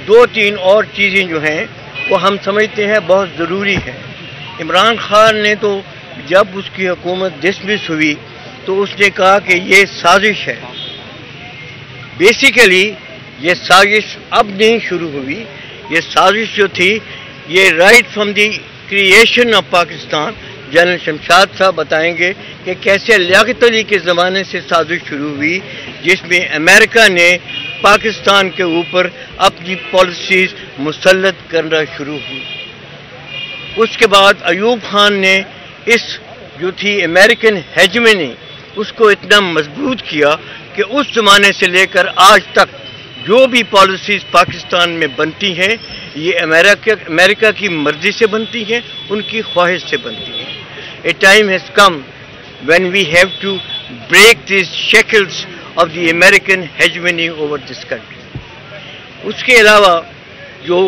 दो तीन और चीज़ें जो हैं वो हम समझते हैं बहुत ज़रूरी है। इमरान खान ने तो जब उसकी हुकूमत डिसमिस हुई तो उसने कहा कि ये साजिश है। बेसिकली ये साजिश अब नहीं शुरू हुई, ये साजिश जो थी ये right from the creation of Pakistan. General Shamshad साहब बताएंगे कि कैसे लियाकत अली के ज़माने से साजिश शुरू हुई, जिसमें अमेरिका ने पाकिस्तान के ऊपर अपनी पॉलिसीज़ मुसल्लत करना शुरू हुई। उसके बाद अयूब खान ने इस जो थी अमेरिकन हेजमनी उसको इतना मजबूत किया कि उस ज़माने से लेकर आज तक जो भी पॉलिसीज़ पाकिस्तान में बनती हैं ये अमेरिका की मर्ज़ी से बनती हैं, उनकी ख्वाहिश से बनती हैं। A time has come when we have to break this shackles of the American hegemony over this country. उसके अलावा जो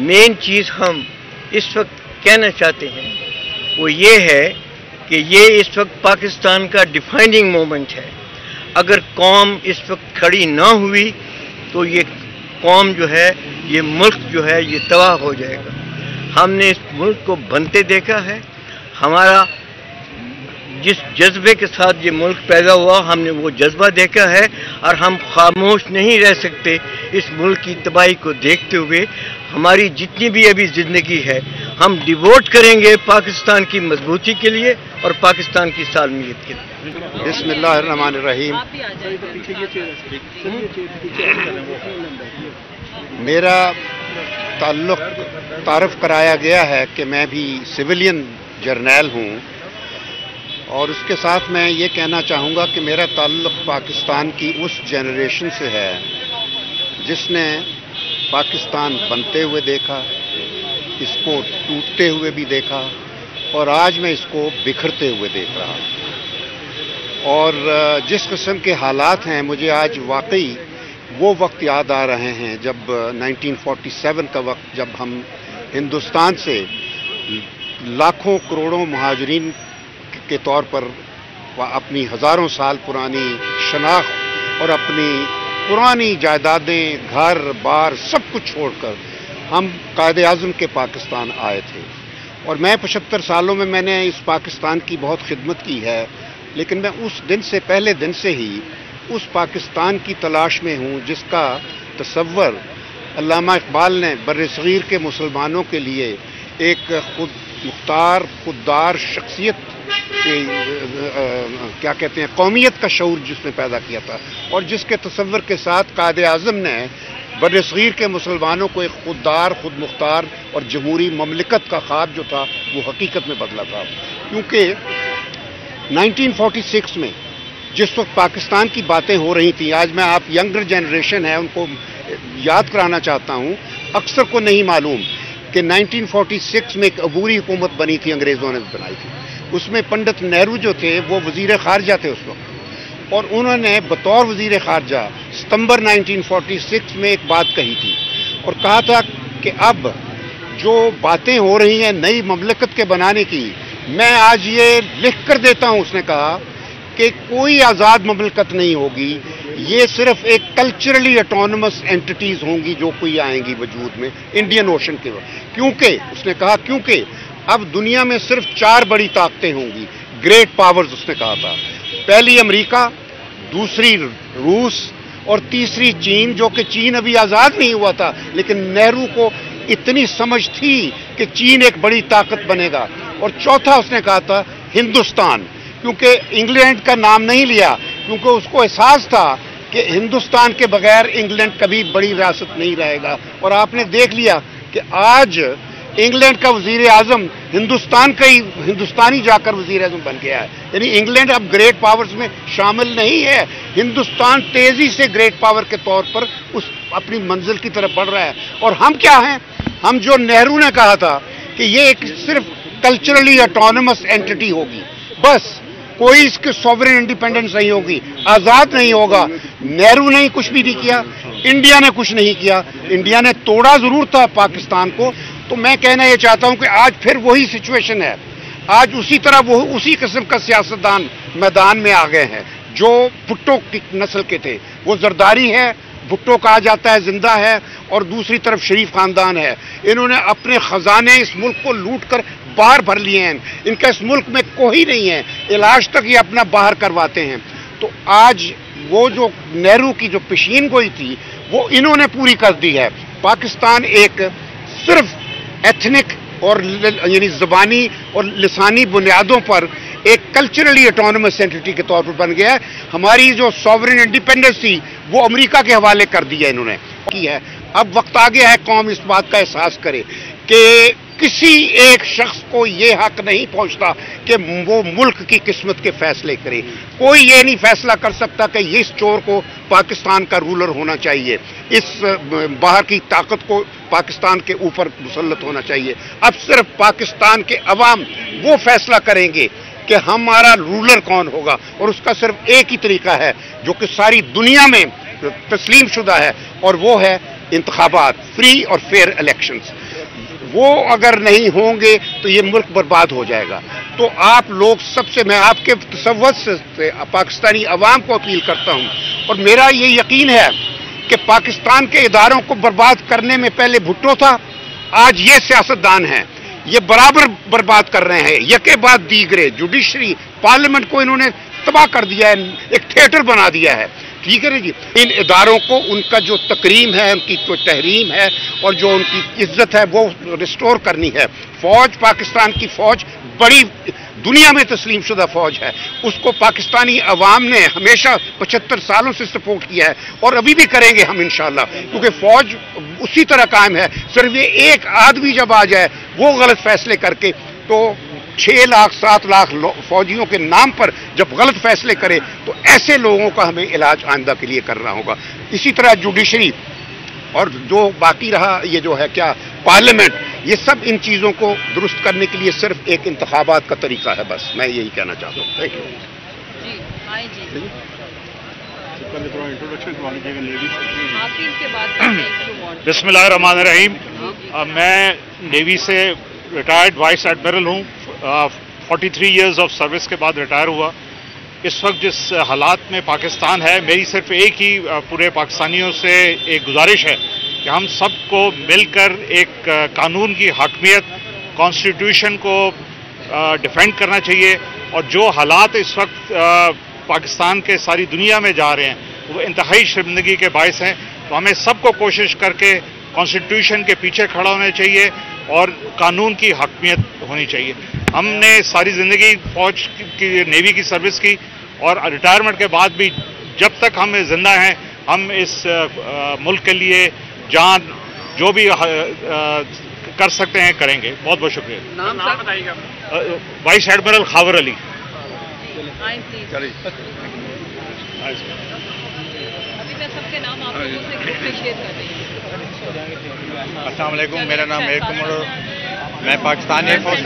मेन चीज़ हम इस वक्त कहना चाहते हैं वो ये है कि ये इस वक्त पाकिस्तान का डिफाइनिंग मोमेंट है। अगर कौम इस वक्त खड़ी ना हुई तो ये कौम जो है, ये मुल्क जो है ये तबाह हो जाएगा। हमने इस मुल्क को बनते देखा है, हमारा जिस जज्बे के साथ ये मुल्क पैदा हुआ हमने वो जज्बा देखा है और हम खामोश नहीं रह सकते इस मुल्क की तबाही को देखते हुए। हमारी जितनी भी अभी ज़िंदगी है हम डिवोट करेंगे पाकिस्तान की मजबूती के लिए और पाकिस्तान की सालमियत के लिए। बिस्मिल्लाहिर्रहमानिर्रहीम। मेरा ताल्लुक़ तारफ़ कराया गया है कि मैं भी सिविलियन जर्नैल हूँ और उसके साथ मैं ये कहना चाहूँगा कि मेरा ताल्लुक़ पाकिस्तान की उस जनरेशन से है जिसने पाकिस्तान बनते हुए देखा, इसको टूटते हुए भी देखा और आज मैं इसको बिखरते हुए देख रहा हूँ। और जिस किस्म के हालात हैं मुझे आज वाकई वो वक्त याद आ रहे हैं जब 1947 का वक्त, जब हम हिंदुस्तान से लाखों करोड़ों महाजरीन के तौर पर अपनी हज़ारों साल पुरानी शनाख्त और अपनी पुरानी जायदादें, घर बार सब कुछ छोड़कर हम कायद-ए-आज़म के पाकिस्तान आए थे। और मैं 75 सालों में मैंने इस पाकिस्तान की बहुत खिदमत की है, लेकिन मैं उस दिन से, पहले दिन से ही उस पाकिस्तान की तलाश में हूँ जिसका तसव्वुर अल्लामा इकबाल ने बर्र-ए-सग़ीर के मुसलमानों के लिए एक खुददार शख्सियत के क्या कहते हैं, कौमियत का शऊर जिसने पैदा किया था और जिसके तसव्वुर के साथ कायद-ए-आज़म ने बर्र-ए-सग़ीर के मुसलमानों को एक खुददार, खुद मुख्तार और जमहूरी ममलिकत का ख्वाब जो था वो हकीकत में बदला था। क्योंकि 1946 में जिस वक्त पाकिस्तान की बातें हो रही थी, आज मैं आप यंगर जनरेशन है उनको याद कराना चाहता हूँ, अक्सर को नहीं मालूम कि 1946 में एक अबूरी हुकूमत बनी थी, अंग्रेज़ों ने बनाई थी। उसमें पंडित नेहरू जो थे वो वज़ीर ख़ारजा थे उस वक्त, और उन्होंने बतौर वज़ीर ख़ारजा सितंबर 1946 में एक बात कही थी और कहा था कि अब जो बातें हो रही हैं नई ममलकत के बनाने की, मैं आज ये लिख कर देता हूँ, उसने कहा कि कोई आज़ाद ममलकत नहीं होगी, ये सिर्फ एक कल्चरली ऑटोनमस एंटिटीज़ होंगी जो कोई आएंगी वजूद में इंडियन ओशन के। क्योंकि उसने कहा क्योंकि अब दुनिया में सिर्फ 4 बड़ी ताकतें होंगी, ग्रेट पावर्स उसने कहा था। पहली अमेरिका, दूसरी रूस और तीसरी चीन, जो कि चीन अभी आज़ाद नहीं हुआ था, लेकिन नेहरू को इतनी समझ थी कि चीन एक बड़ी ताकत बनेगा। और चौथा उसने कहा था हिंदुस्तान, क्योंकि इंग्लैंड का नाम नहीं लिया क्योंकि उसको एहसास था कि हिंदुस्तान के बगैर इंग्लैंड कभी बड़ी रियासत नहीं रहेगा। और आपने देख लिया कि आज इंग्लैंड का वजीर आजम हिंदुस्तान का ही हिंदुस्तानी जाकर वजीर आजम बन गया है। यानी इंग्लैंड अब ग्रेट पावर्स में शामिल नहीं है, हिंदुस्तान तेजी से ग्रेट पावर के तौर पर उस अपनी मंजिल की तरफ बढ़ रहा है। और हम क्या हैं, हम जो नेहरू ने कहा था कि ये एक सिर्फ कल्चरली ऑटोनमस एंटिटी होगी, बस कोई इसके सॉवरेन इंडिपेंडेंस नहीं होगी, आज़ाद नहीं होगा। नेहरू ने कुछ भी नहीं किया, इंडिया ने कुछ नहीं किया, इंडिया ने तोड़ा जरूर था पाकिस्तान को। तो मैं कहना ये चाहता हूं कि आज फिर वही सिचुएशन है, आज उसी तरह वो उसी किस्म का सियासतदान मैदान में आ गए हैं जो भुट्टो की नस्ल के थे। वो जरदारी है भुट्टो कहा जाता है जिंदा है और दूसरी तरफ शरीफ खानदान है। इन्होंने अपने खजाने इस मुल्क को लूट कर बाहर भर लिए हैं। इनका इस मुल्क में कोई नहीं है, इलाज तक ये अपना बाहर करवाते हैं। तो आज वो जो नेहरू की जो पेशीन गोई थी वो इन्होंने पूरी कर दी है। पाकिस्तान एक सिर्फ एथनिक और यानी ज़बानी और लिसानी बुनियादों पर एक कल्चरली ऑटोनमस एंटिटी के तौर पर बन गया है। हमारी जो सॉवरेन इंडिपेंडेंस थी वो अमेरिका के हवाले कर दी है इन्होंने की है। अब वक्त आ गया है कौम इस बात का एहसास करे कि किसी एक शख्स को ये हक नहीं पहुंचता कि वो मुल्क की किस्मत के फैसले करे। कोई ये नहीं फैसला कर सकता कि इस चोर को पाकिस्तान का रूलर होना चाहिए, इस बाहर की ताकत को पाकिस्तान के ऊपर मुसल्लत होना चाहिए। अब सिर्फ पाकिस्तान के अवाम वो फैसला करेंगे कि हमारा रूलर कौन होगा, और उसका सिर्फ एक ही तरीका है जो कि सारी दुनिया में तस्लीम शुदा है, और वो है इंतखाबात, फ्री और फेयर इलेक्शंस। वो अगर नहीं होंगे तो ये मुल्क बर्बाद हो जाएगा। तो आप लोग सबसे, मैं आपके तसव्वुर से पाकिस्तानी अवाम को अपील करता हूँ, और मेरा ये यकीन है कि पाकिस्तान के इदारों को बर्बाद करने में पहले भुट्टो था, आज ये सियासतदान हैं, ये बराबर बर्बाद कर रहे हैं। यके बाद दीगरे, जुडिशरी, पार्लियामेंट को इन्होंने तबाह कर दिया है, एक थिएटर बना दिया है। ठीक है जी, इन इदारों को उनका जो तकरीम है, उनकी जो तहरीम है और जो उनकी इज्जत है वो रिस्टोर करनी है। फौज, पाकिस्तान की फौज बड़ी दुनिया में तस्लीम शुदा फौज है, उसको पाकिस्तानी अवाम ने हमेशा 75 सालों से सपोर्ट किया है और अभी भी करेंगे हम इंशाल्लाह, क्योंकि फौज उसी तरह कायम है। सिर्फ ये एक आदमी जब आ जाए वो गलत फैसले करके, तो 6 लाख 7 लाख फौजियों के नाम पर जब गलत फैसले करे तो ऐसे लोगों का हमें इलाज आइंदा के लिए करना होगा। इसी तरह जुडिशरी और जो बाकी रहा ये जो है क्या पार्लियामेंट, ये सब इन चीज़ों को दुरुस्त करने के लिए सिर्फ एक इंतखाबात का तरीका है। बस मैं यही कहना चाहता हूँ। थैंक यू जी। बिस्मिल्लाहिर्रहमानिर्रहीम। मैं नेवी से रिटायर्ड वाइस एडमिरल हूँ। 43 इयर्स ऑफ सर्विस के बाद रिटायर हुआ। इस वक्त जिस हालात में पाकिस्तान है, मेरी सिर्फ एक ही पूरे पाकिस्तानियों से एक गुजारिश है कि हम सबको मिलकर एक कानून की हाकमियत, कॉन्स्टिट्यूशन को डिफेंड करना चाहिए। और जो हालात इस वक्त पाकिस्तान के सारी दुनिया में जा रहे हैं वो इंतहाई शर्मिंदगी के बायस हैं। तो हमें सबको कोशिश करके कॉन्स्टिट्यूशन के पीछे खड़ा होना चाहिए और कानून की हकमियत होनी चाहिए। हमने सारी ज़िंदगी फौज की, नेवी की सर्विस की, और रिटायरमेंट के बाद भी जब तक हम जिंदा हैं हम इस मुल्क के लिए जान जो भी कर सकते हैं करेंगे। बहुत बहुत शुक्रिया। नाम बताइएगा। Vice admiral Khawar Ali. अभी मैं सबके नाम आप लोगों से ग्रुप में शेयर कर रही हूँ। अस्सलाम वालेकुम, मेरा नाम एयर कमोडोर, मैं पाकिस्तान एयरफोर्स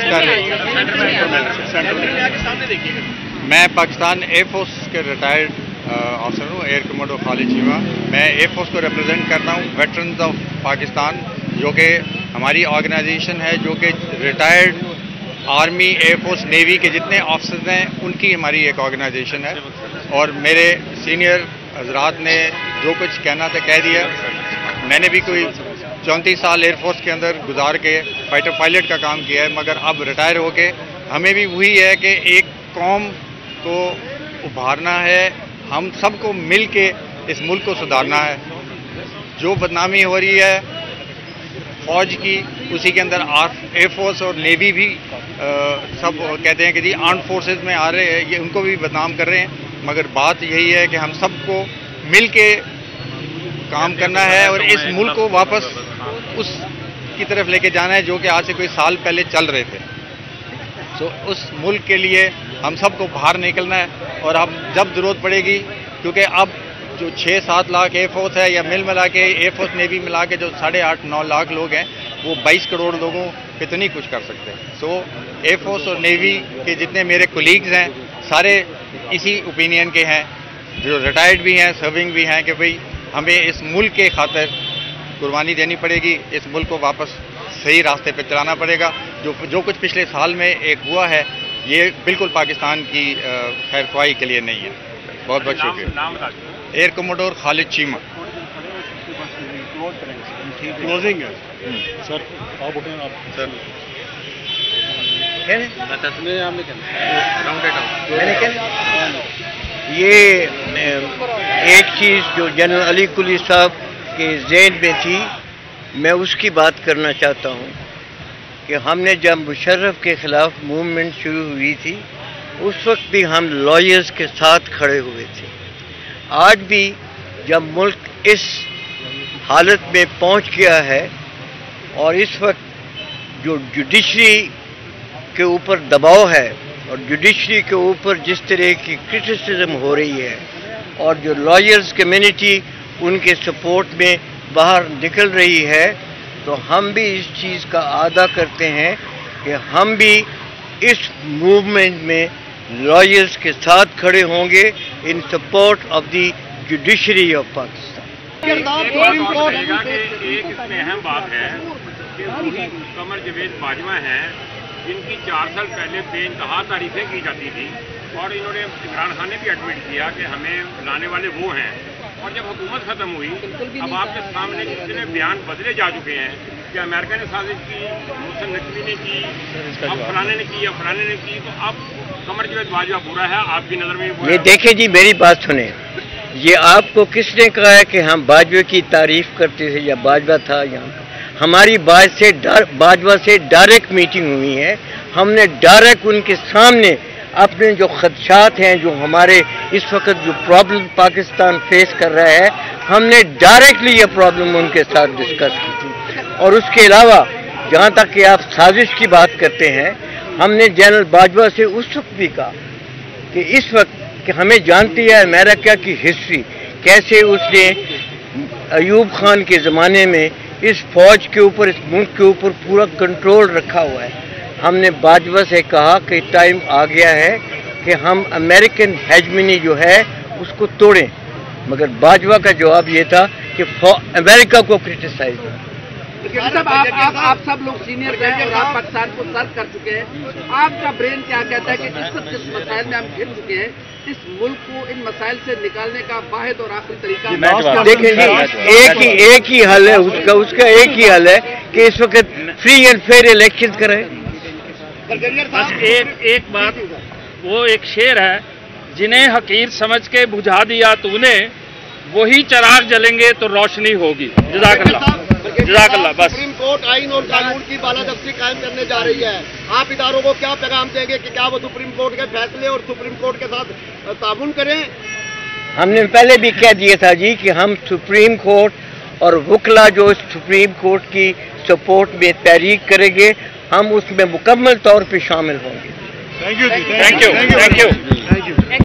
मैं पाकिस्तान एयरफोर्स के रिटायर्ड ऑफिसर हूँ, एयर कमोडोर खालिद चीमा। मैं एयरफोर्स को रिप्रेजेंट करता हूँ, वेटरन्स ऑफ पाकिस्तान, जो कि हमारी ऑर्गेनाइजेशन है, जो कि रिटायर्ड आर्मी, एयरफोर्स, नेवी के जितने ऑफिसर्स हैं उनकी हमारी एक ऑर्गेनाइजेशन है। और मेरे सीनियर हजरात ने जो कुछ कहना था कह दिया। मैंने भी कोई 34 साल एयरफोर्स के अंदर गुजार के फाइटर पायलट का काम किया है, मगर अब रिटायर होके हमें भी वही है कि एक कौम को उभारना है, हम सबको मिल के इस मुल्क को सुधारना है। जो बदनामी हो रही है फौज की, उसी के अंदर एयरफोर्स और नेवी भी सब कहते हैं कि जी आर्म्ड फोर्सेस में आ रहे हैं, ये उनको भी बदनाम कर रहे हैं। मगर बात यही है कि हम सबको मिल के काम करना है और इस मुल्क को वापस उस की तरफ लेके जाना है जो कि आज से कोई साल पहले चल रहे थे। तो उस मुल्क के लिए हम सबको बाहर निकलना है। और अब जब ज़रूरत पड़ेगी, क्योंकि अब जो 6-7 लाख एयरफोर्स है या मिला के एयरफोर्स नेवी मिला के जो 8.5-9 लाख लोग हैं, वो 22 करोड़ लोगों पे तो नहीं कुछ कर सकते। सो एयरफोर्स और नेवी के जितने मेरे कोलीग्स हैं सारे इसी ओपिनियन के हैं, जो रिटायर्ड भी हैं, सर्विंग भी हैं, कि भाई हमें इस मुल्क के खातिर कुर्बानी देनी पड़ेगी, इस मुल्क को वापस सही रास्ते पे चलाना पड़ेगा। जो कुछ पिछले साल में एक हुआ है, ये बिल्कुल पाकिस्तान की खैर ख्वाही के लिए नहीं है। बहुत बहुत शुक्रिया। Air commodore Khalid Cheema. Closing है सर, आप उठे आप सर, ये एक चीज़ जो जनरल अली कुली साहब के ज़हन में थी, मैं उसकी बात करना चाहता हूँ कि हमने जब मुशर्रफ के ख़िलाफ़ मूवमेंट शुरू हुई थी, उस वक्त भी हम लॉयर्स के साथ खड़े हुए थे। आज भी जब मुल्क इस हालत में पहुँच गया है और इस वक्त जो जुडिशरी के ऊपर दबाव है और जुडिशरी के ऊपर जिस तरह की क्रिटिसिज्म हो रही है और जो लॉयर्स कम्युनिटी उनके सपोर्ट में बाहर निकल रही है, तो हम भी इस चीज़ का आदा करते हैं कि हम भी इस मूवमेंट में लॉयर्स के साथ खड़े होंगे इन support of the judiciary of Pakistan. एक इसमें अहम बात है कि कमर जवेद बाजवा हैं, जिनकी 4 साल पहले बेइंतहा तारीफें की जाती थी और इन्होंने इमरान खान ने भी एडमिट किया कि हमें लाने वाले वो हैं, और जब हुकूमत ख़त्म हुई अब आपके सामने कितने बयान बदले जा चुके हैं कि अमेरिका ने साजिश की, मोहसिन नकवी ने की, अब फलाने ने की या फलाने ने की, तो अब कमर जवेद बाजवा बुरा है आपकी नज़र में? ये देखें जी, मेरी बात सुने, ये आपको किसने कहा है कि हम बाजवा की तारीफ करते थे या बाजवा था यहाँ? हमारी बाजवा से डायरेक्ट मीटिंग हुई है, हमने डायरेक्ट उनके सामने अपने जो खदशात हैं, जो हमारे इस वक्त जो प्रॉब्लम पाकिस्तान फेस कर रहा है, हमने डायरेक्टली ये प्रॉब्लम उनके साथ डिस्कस की थी। और उसके अलावा जहाँ तक कि आप साजिश की बात करते हैं, हमने जनरल बाजवा से उस वक्त भी कहा कि इस वक्त कि हमें जानती है अमेरिका की हिस्ट्री, कैसे उसने अयूब खान के ज़माने में इस फौज के ऊपर, इस मुल्क के ऊपर पूरा कंट्रोल रखा हुआ है। हमने बाजवा से कहा कि टाइम आ गया है कि हम अमेरिकन हेजमनी जो है उसको तोड़ें, मगर बाजवा का जवाब ये था कि अमेरिका को क्रिटिसाइज करें। आप सब लोग सीनियर हैं और आप पाकिस्तान को सर्व कर चुके हैं, आपका ब्रेन क्या कहता है कि इस वक्त जिस मसाइल में हम घिर चुके हैं, इस मुल्क को इन मसाइल से निकालने का वाहिद और आखिरी तरीका? देखें जी, एक ही हल है उसका एक ही हल है कि इस वक्त फ्री एंड फेयर इलेक्शन करें। बस एक बात, वो एक शेर है, जिन्हें हकीर समझ के बुझा दिया तूने, वही चिराग जलेंगे तो रोशनी होगी। जज़ाकल्लाह जज़ाकल्लाह। बस सुप्रीम कोर्ट आइन और कानून की बालादस्ती कायम करने जा रही है, आप इदारों को क्या पैगाम देंगे कि क्या वो सुप्रीम कोर्ट के फैसले और सुप्रीम कोर्ट के साथ ताउन करें? हमने पहले भी कह दिया था जी कि हम सुप्रीम कोर्ट और वकला जो सुप्रीम कोर्ट की सपोर्ट में तहरीक करेंगे, हम उसमें मुकम्मल तौर पे शामिल होंगे। Thank you.